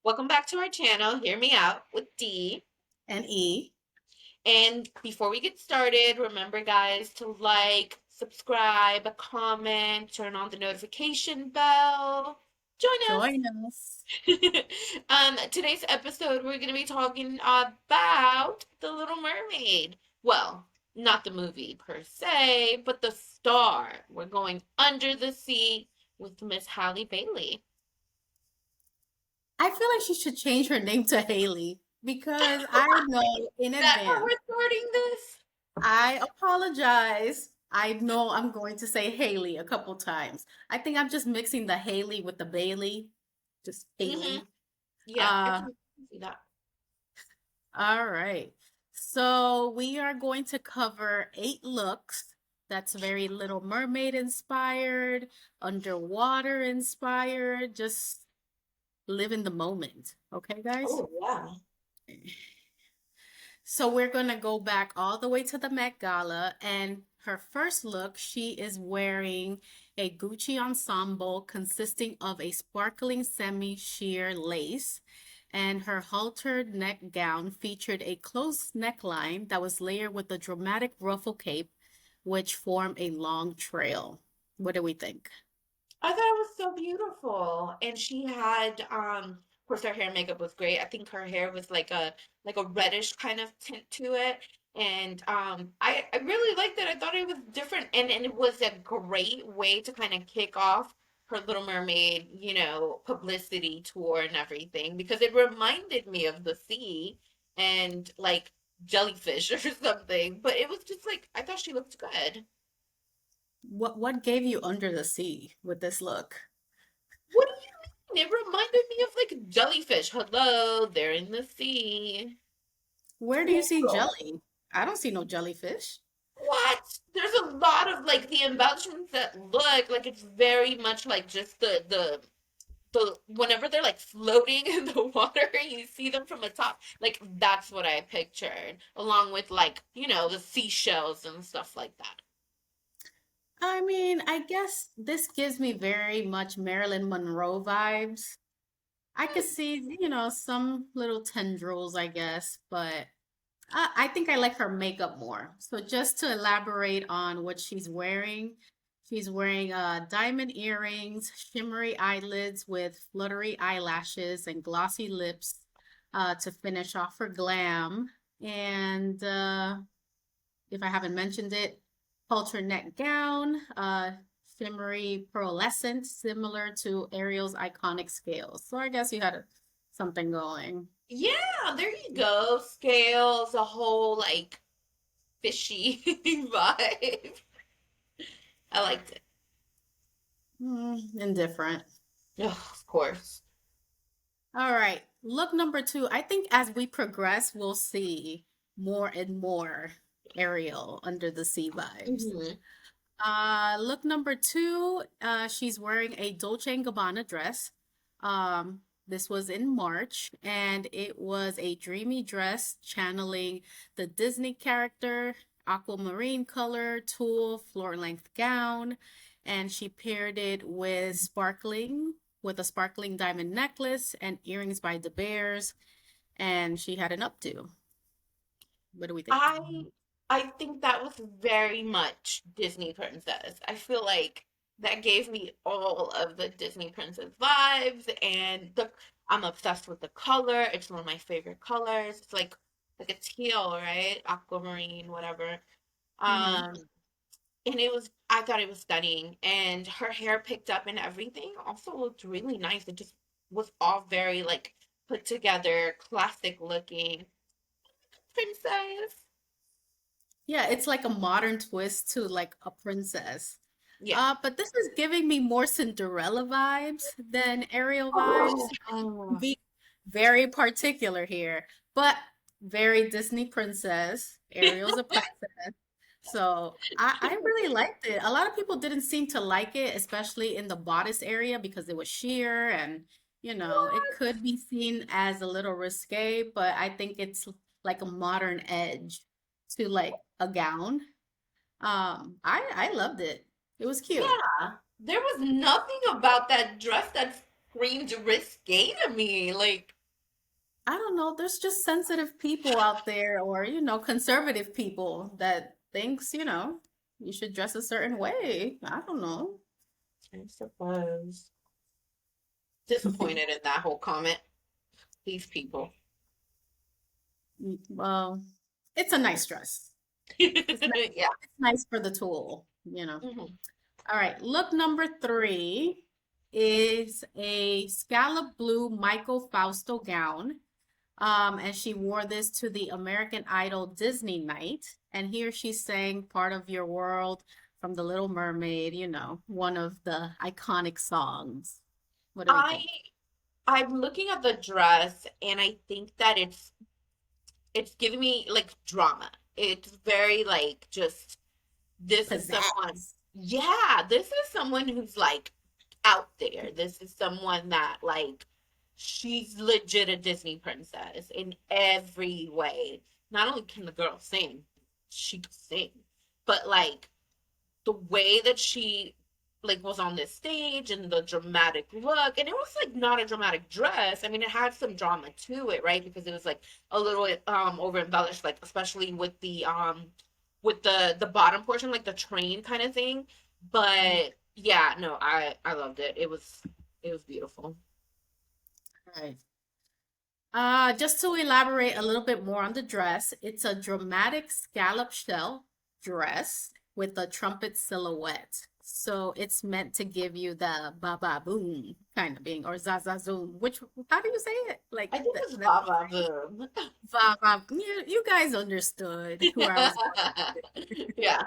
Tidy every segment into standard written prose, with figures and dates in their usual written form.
Welcome back to our channel, Hear Me Out with D. And E. And before we get started, remember, guys, to like, subscribe, comment, turn on the notification bell. Join Join us. us. Today's episode, we're going to be talking about The Little Mermaid. Well, not the movie per se, but the star. We're going under the sea with Miss Halle Bailey. I feel like she should change her name to Haley because I know in That how advance. we're starting this? I apologize. I know I'm going to say Haley a couple times. I think I'm just mixing the Haley with the Bailey. Just Hmm. Haley. Yeah, I Uh, can see that. all right. So we are going to cover 8 looks. That's very Little Mermaid inspired, underwater inspired, just live in the moment. Okay, guys? Oh, yeah. So we're gonna go back all the way to the Met Gala, and her first look, she is wearing a Gucci ensemble consisting of a sparkling semi-sheer lace, and her haltered neck gown featured a closed neckline that was layered with a dramatic ruffle cape, which formed a long trail. What do we think? I thought it was so beautiful. And she had of course her hair and makeup was great. I think her hair was like a reddish kind of tint to it. And I really liked it. I thought it was different and it was a great way to kind of kick off her Little Mermaid, publicity tour and everything because it reminded me of the sea and like jellyfish or something. But it was just like I thought she looked good. What gave you under the sea with this look? What do you mean? It reminded me of like jellyfish. Hello, they're in the sea. Where do you see Cool. jelly? I don't see no jellyfish. What? There's a lot of like the embellishments that look like it's very much like just the whenever they're like floating in the water, you see them from the top. Like that's what I pictured, along with like, the seashells and stuff like that. I mean, I guess this gives me very much Marilyn Monroe vibes. I could see, some little tendrils, I guess, but I think I like her makeup more. So just to elaborate on what she's wearing diamond earrings, shimmery eyelids with fluttery eyelashes and glossy lips to finish off her glam. And if I haven't mentioned it, halter neck gown, shimmery pearlescent, similar to Ariel's iconic scales. So I guess you had something going. Yeah, there you go. Scales, a whole like fishy vibe. I liked it. Indifferent. Ugh, of course. All right. Look number 2. I think as we progress, we'll see more and more Ariel under the sea vibes. Hmm. Look number 2, she's wearing a Dolce& and Gabbana dress. This was in March, and it was a dreamy dress channeling the Disney character, aquamarine color, tulle, floor-length gown, and she paired it with a sparkling diamond necklace and earrings by De Beers, and she had an updo. What do we think? I I think that was very much Disney Princess. I feel like that gave me all of the Disney Princess vibes and I'm obsessed with the color. It's one of my favorite colors. It's like a teal, right? Aquamarine, whatever. Hmm. Um and I thought it was stunning and her hair picked up and everything also looked really nice. It just was all very like put together, classic looking princess. Yeah, it's like a modern twist to like a princess. Yeah. But this is giving me more Cinderella vibes than Ariel vibes. Oh, Be very particular here, but very Disney princess. Ariel's a princess. So I really liked it. A lot of people didn't seem to like it, especially in the bodice area because it was sheer and, it what? could be seen as a little risque, but I think it's like a modern edge to like a gown. I loved it. It was cute. Yeah. There was nothing about that dress that's screamed risque to me. Like, I don't know. There's just sensitive people out there, or conservative people that thinks, you should dress a certain way. I don't know. I suppose. Disappointed in that whole comment. These people. Well, it's a nice dress. It's nice. Yeah. It's nice for the tool. Mhm. All right, look number three is a scallop blue Michael Fausto gown. And she wore this to the American Idol Disney night. And here she sang Part of Your World from The Little Mermaid, one of the iconic songs. What do we I think? I'm looking at the dress and I think that it's giving me like drama. It's very like just this is someone, Pizzazz. yeah, this is someone who's like out there. This is someone that like she's legit a Disney princess in every way. Not only can the girl sing, she can sing, but like the way that she like was on this stage and the dramatic look, and it was like not a dramatic dress. I mean, it had some drama to it, right? Because it was like a little over embellished, like especially with the bottom portion, like the train kind of thing. But yeah, no, I loved it. It was beautiful. Right. Just to elaborate a little bit more on the dress, it's a dramatic scallop shell dress with a trumpet silhouette. So it's meant to give you the ba ba boom kind of being, or za za zoom. How do you say it? Like I think the it's Baba Boom. va va. You guys understood who I was going with. Yeah,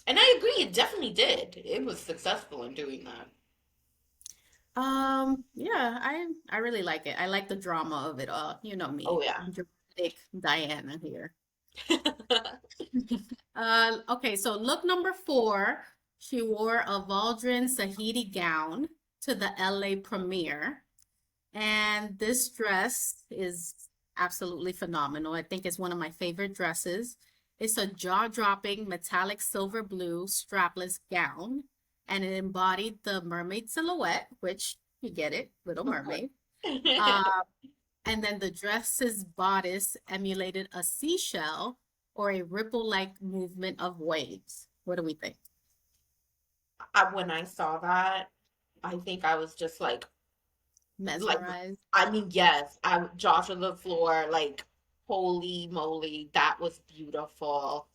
and I agree. It definitely did. It was successful in doing that. Yeah, I really like it. I like the drama of it all. You know Oh me, yeah. dramatic Diana here. Okay, so look number four. She wore a Valdrin Sahiti gown to the LA premiere. And this dress is absolutely phenomenal. I think it's one of my favorite dresses. It's a jaw-dropping metallic silver blue strapless gown, and it embodied the mermaid silhouette, which you get it, Little Mermaid. Uh, and then the dress's bodice emulated a seashell or a ripple-like movement of waves. What do we think? When I saw that, I think I was just like, Mesmerized? I mean, yes, I jaw to the floor, like, holy moly, that was beautiful.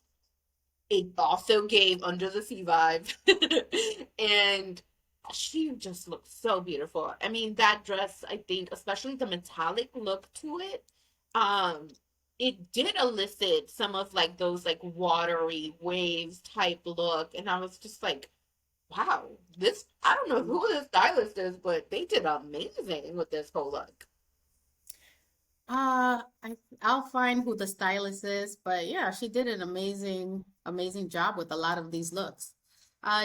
It also gave Under the Sea vibes, and she just looked so beautiful. I mean, that dress, I think, especially the metallic look to it, um, it did elicit some of like those like watery waves type look, and I was just like, wow, this, I don't know who this stylist is, but they did amazing with this whole look. I'll find who the stylist is, but yeah, she did an amazing job with a lot of these looks.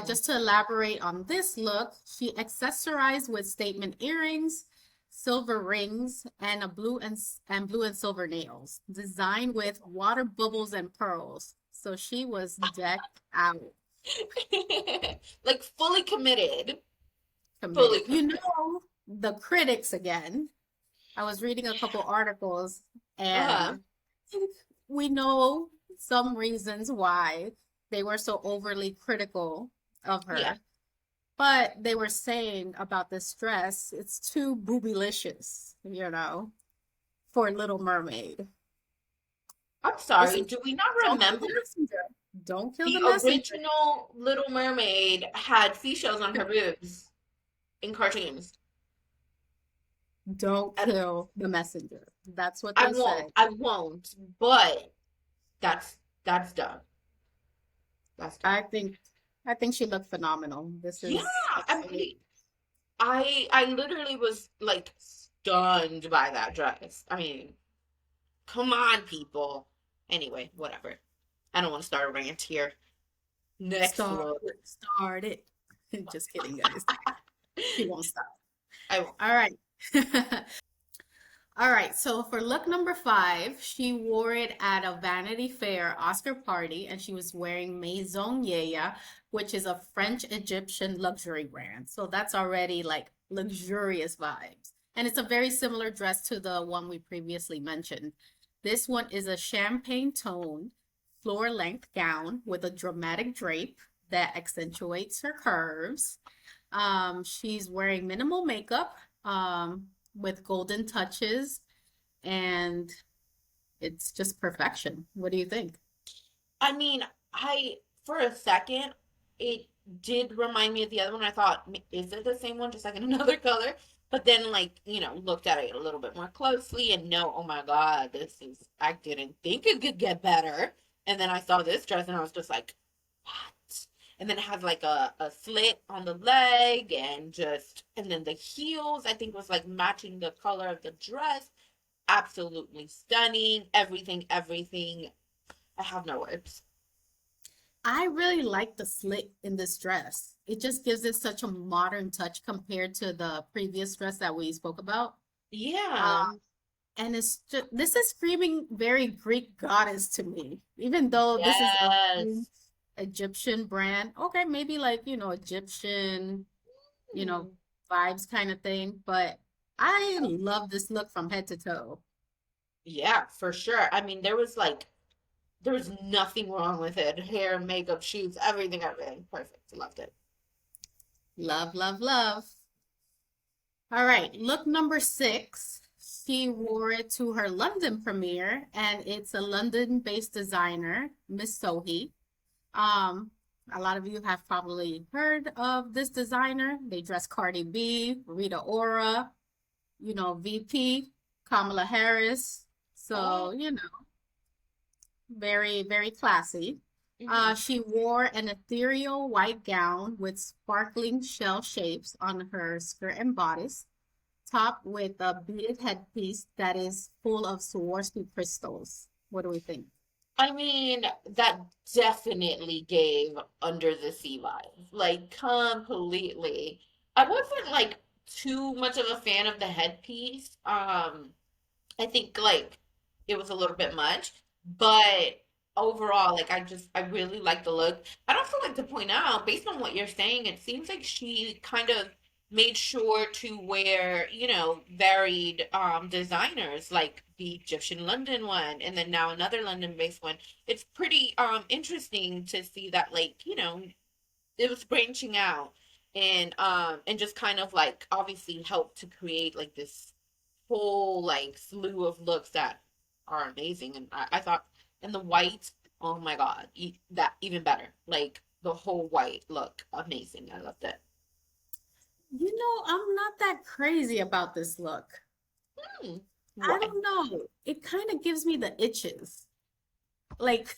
Just to elaborate on this look, she accessorized with statement earrings, silver rings, and blue and silver nails, designed with water bubbles and pearls. So she was decked out, Like fully committed. committed. Fully committed. The critics again. I was reading a couple articles, and Uh-huh. I think we know some reasons why they were so overly critical of Yeah. her. But they were saying about this dress, it's too boobylicious, for Little Mermaid. I'm This sorry, is do we not Don't kill remember the messenger. Don't kill the the messenger. original Little Mermaid had seashells on her boobs in cartoons? Don't And kill the messenger. That's what I they won't, say. I won't, but that's dumb. That's dumb. I think I think she looked phenomenal. This Yeah, is I absolutely. mean, I literally was like stunned by that dress. I mean, come on, people. Anyway, whatever. I don't want to start a rant here. Next Start look. start it. Just kidding, guys. She won't stop. I won't. All right. All right, so for look number five, she wore it at a Vanity Fair Oscar party, and she was wearing Maison Yeya, which is a French Egyptian luxury brand. So that's already like luxurious vibes. And it's a very similar dress to the one we previously mentioned. This one is a champagne toned floor length gown with a dramatic drape that accentuates her curves. She's wearing minimal makeup. With golden touches, and it's just perfection. What do you think? I mean, I for a second it did remind me of the other one. I thought, is it the same one, just like in another color? But then, like, looked at it a little bit more closely and no, oh my God, this is, I didn't think it could get better. And then I saw this dress and I was just like, what? And then it has like a slit on the leg and then the heels, I think was like matching the color of the dress. Absolutely stunning. Everything, everything. I have no words. I really like the slit in this dress. It just gives it such a modern touch compared to the previous dress that we spoke about. Yeah. Um, and it's just, this is screaming very Greek goddess to me, even though this is a French Yes. Egyptian brand. Okay, maybe like, Egyptian, you know, Hmm. vibes kind of thing, but I love this look from head to toe. Yeah, for sure. I mean, there was nothing wrong with it. Hair, makeup, shoes, everything, everything. Perfect. Loved it. Love, love, love. All right, look number six. She wore it to her London premiere, and it's a London-based designer, Miss Sohi. Um, a lot of you have probably heard of this designer. They dress Cardi B, Rita Ora, VP, Kamala Harris. So, Oh. very, very classy. Hmm. She wore an ethereal white gown with sparkling shell shapes on her skirt and bodice, topped with a beaded headpiece that is full of Swarovski crystals. What do we think? I mean, that definitely gave Under the Sea vibes. Like, completely. I wasn't like too much of a fan of the headpiece. I think like it was a little bit much, but overall, like I really like the look. I'd also like to point out, based on what you're saying, it seems like she kind of made sure to wear, varied designers like the Egyptian London one and then now another London-based one. It's pretty interesting to see that like, it was branching out and just kind of like obviously helped to create like this whole like slew of looks that are amazing. And I thought, and the white, oh my God, that even better. Like the whole white look, amazing. I loved it. I'm not that crazy about this look. Hmm. I Why? don't know. It kind of gives me the itches. Like,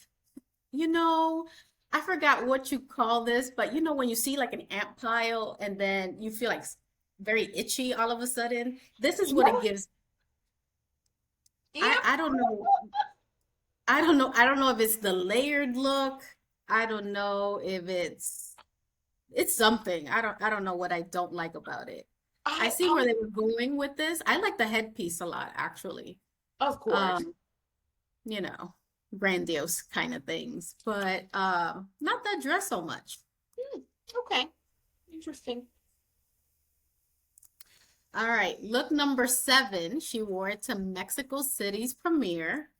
you know, I forgot what you call this, but when you see like an ant pile and then you feel like very itchy all of a sudden, this is what it Yeah, gives. I yeah. I don't know. I don't know. I don't know if it's the layered look. I don't know if it's something. I don't know what I don't like about it. I see where I they were going with this. I like the headpiece a lot, actually. of course. Um, you know, Grandiose kind of things, but not that dress so much. Hmm. Okay, interesting. All right, look number seven. She wore it to Mexico City's premiere,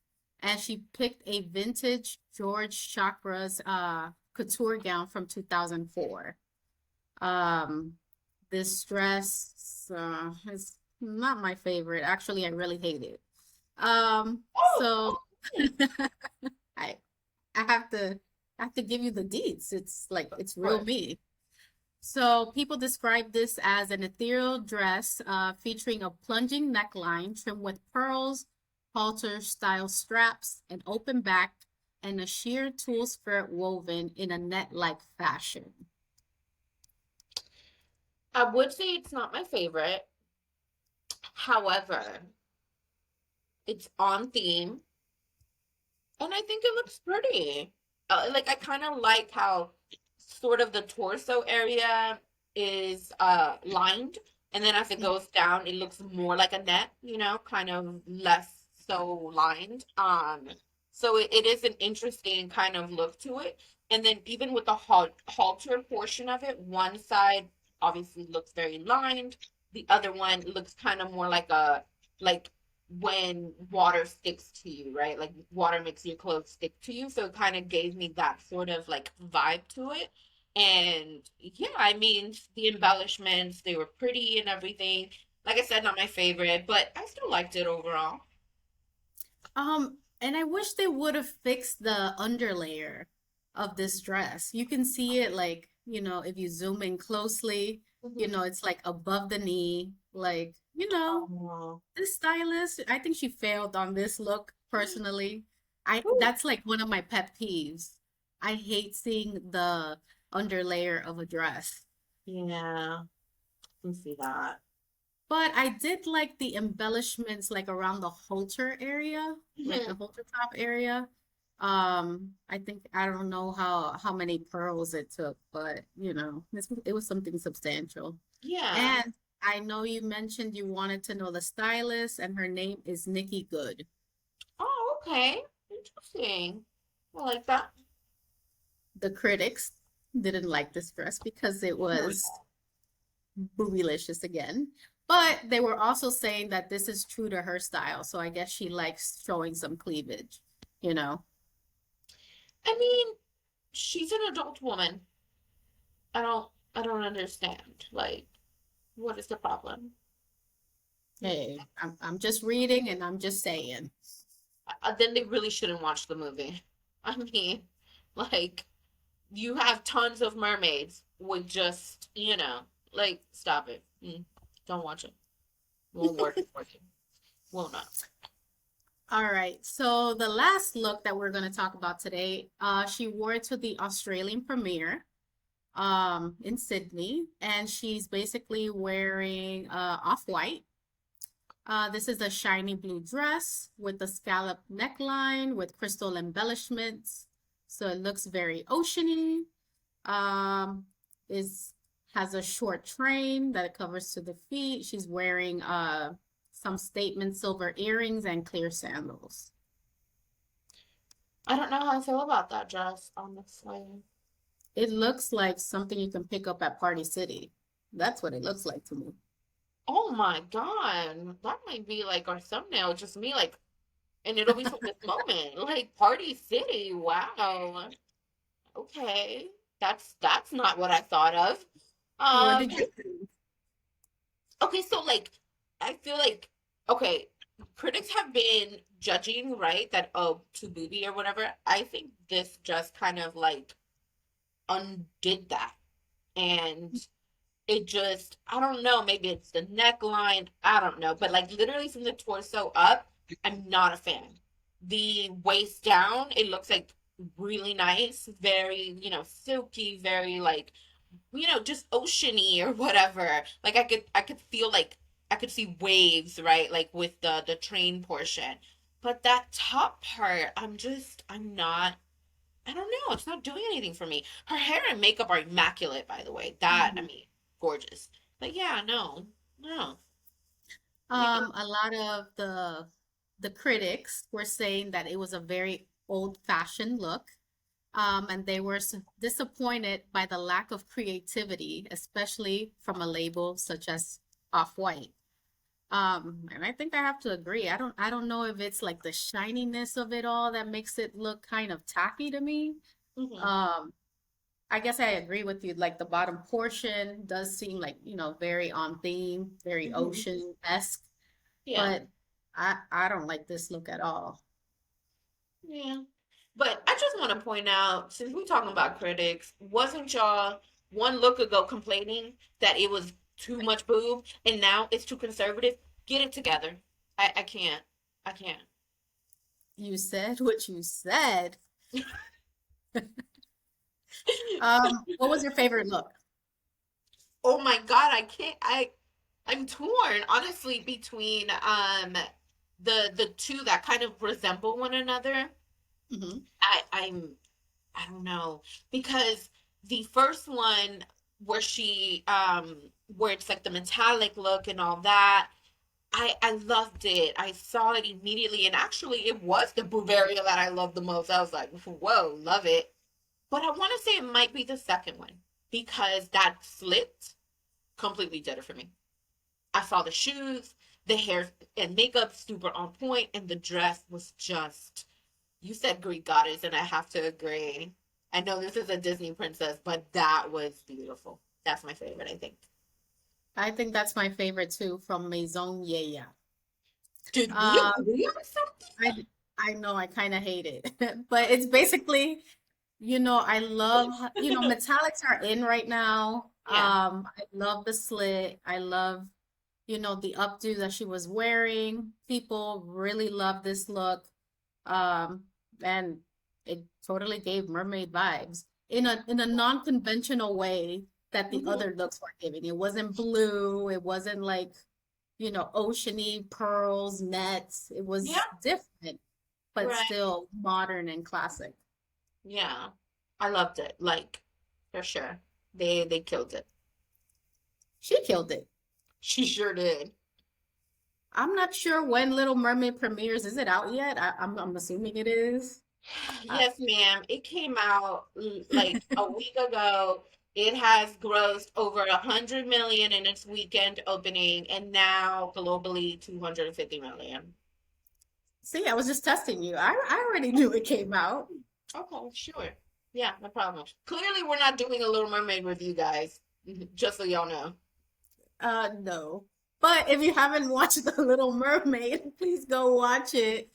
and she picked a vintage George Chakra's couture gown from 2004. Um, this dress is not my favorite. Actually, I really hate it. Oh, So I I have to give you the deets. It's like of it's real course. me. So people describe this as an ethereal dress featuring a plunging neckline trimmed with pearls, halter style straps, an open back, and a sheer tulle skirt woven in a net-like fashion. I would say it's not my favorite. However, it's on theme and I think it looks pretty. Like I kind of like how sort of the torso area is lined. And then as it goes down, it looks more like a net, kind of less so lined. So it is an interesting kind of look to it. And then even with the halter portion of it, one side obviously looks very lined. The other one looks kind of more like when water sticks to you, right? Like water makes your clothes stick to you. So it kind of gave me that sort of like vibe to it. And yeah, I mean, the embellishments, they were pretty and everything. Like I said, not my favorite, but I still liked it overall. And I wish they would have fixed the underlayer of this dress. You can see it like, if you zoom in closely, Mhm. it's like above the knee. Like, Oh. this stylist, I think she failed on this look personally. Whew. That's like one of my pet peeves. I hate seeing the underlayer of a dress. Yeah, I can see that. But I did like the embellishments like around the halter area, like the Mhm. halter top area. I think I don't know how many pearls it took, but it was something substantial. Yeah. And I know you mentioned you wanted to know the stylist, and her name is Nikki Good. Oh, okay. Interesting. I like that. The critics didn't like this dress because it was boobylicious again. But they were also saying that this is true to her style. So I guess she likes showing some cleavage, you know. I mean, she's an adult woman. I don't understand. Like, what is the problem? Hey, I'm just reading and I'm just saying. Then they really shouldn't watch the movie. I mean, like, you have tons of mermaids with just, like, stop it. Don't watch it. Won't work for you. Will not. All right. So the last look that we're going to talk about today, she wore it to the Australian premiere in Sydney, and she's basically wearing off-white. This is a shiny blue dress with a scallop neckline with crystal embellishments. So it looks very oceany. Um, is has a short train that it covers to the feet. She's wearing some statement silver earrings and clear sandals. I don't know how I feel about that dress, honestly. It looks like something you can pick up at Party City. That's what it looks like to me. Oh my God. That might be like our thumbnail, just me, like, and it'll be from this moment. Like, Party City. Wow. Okay. That's not what I thought of. What Um, did you think? okay, so like I feel like okay, critics have been judging, right, that oh, too booby or whatever. I think this just kind of like undid that. And it just I don't know, maybe it's the neckline, I don't know, but like literally from the torso up, I'm not a fan. The waist down, it looks like really nice, very, silky, very like just oceany or whatever. Like I could feel like I could see waves, right? Like with the train portion. But that top part, I'm not I don't know, it's not doing anything for me. Her hair and makeup are immaculate, by the way. That, I Mhm. mean, gorgeous. But yeah, no. No. Yeah. A lot of the critics were saying that it was a very old-fashioned look. And they were disappointed by the lack of creativity, especially from a label such as Off-White. And I think I have to agree. I don't know if it's like the shininess of it all that makes it look kind of tacky to me. Hmm. Um, I guess I agree with you. Like the bottom portion does seem like, very on theme, very Hmm. ocean-esque, Yeah. but I don't like this look at all. Yeah. But I just want to point out, since we're talking about critics, wasn't y'all one look ago complaining that it was too much boob and now it's too conservative? Get it together. I can't. I can't. You said what you said. What was your favorite look? Oh my God, I can't. I'm torn, honestly, between the two that kind of resemble one another. Hmm. I don't know, because the first one where she where it's like the metallic look and all that. I loved it. I saw it immediately, and actually, it was the Bavaria that I loved the most. I was like, whoa, love it. But I want to say it might be the second one because that slit completely did it for me. I saw the shoes, the hair and makeup super on point, and the dress was just. You said Greek goddess, and I have to agree. I know this is a Disney princess, but that was beautiful. That's my favorite, I think. I think that's my favorite too from Maison Yeya. Did we Um, agree on something? I I know I kind of hate it, but it's basically, I love, metallics are in right now. Yeah. I love the slit. I love, the updo that she was wearing. People really love this look. Um, and it totally gave mermaid vibes in a non-conventional way that the Mhm. other looks were giving. It wasn't blue, it wasn't like, oceany pearls, nets. It Yeah. was different, but Right. still modern and classic. Yeah. I loved it. Like, for sure. They killed it. She killed it. She sure did. I'm not sure when Little Mermaid premieres. Is it out yet? I'm assuming it is. Uh, Yes, ma'am. It came out like a week ago. It has grossed over 100 million in its weekend opening, and now globally 250 million. See, I was just testing you. I already knew it came out. Okay, sure. Yeah, no problem. Clearly, we're not doing a Little Mermaid review, guys. Just so y'all know. No. But if you haven't watched The Little Mermaid, please go watch it.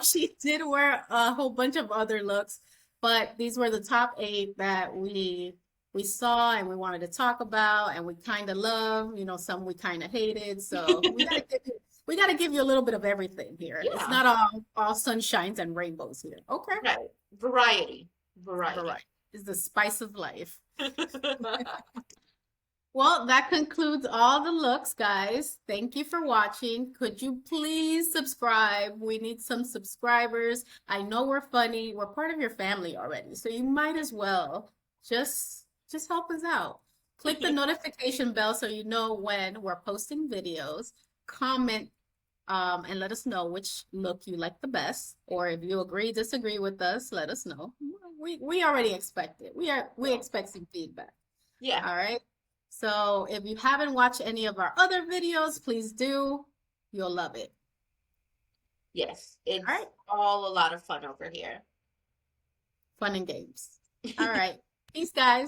She did wear a whole bunch of other looks, but these were the top 8 that we saw and we wanted to talk about and we kind of love, some we kind of hated. So we gotta give you a little bit of everything here. It's Yeah, not all sunshines and rainbows here. Okay. right. Variety. Variety. Variety is the spice of life. Well, that concludes all the looks, guys. Thank you for watching. Could you please subscribe? We need some subscribers. I know we're funny. We're part of your family already, so you might as well just help us out. Click the notification bell so you know when we're posting videos. Comment and let us know which look you like the best, or if you agree, disagree with us, let us know. We already expect it. We expect some feedback. Yeah. All right. So if you haven't watched any of our other videos, please do. You'll love it. Yes. All It's right. all a lot of fun over here. Fun and games. All right. Peace, guys.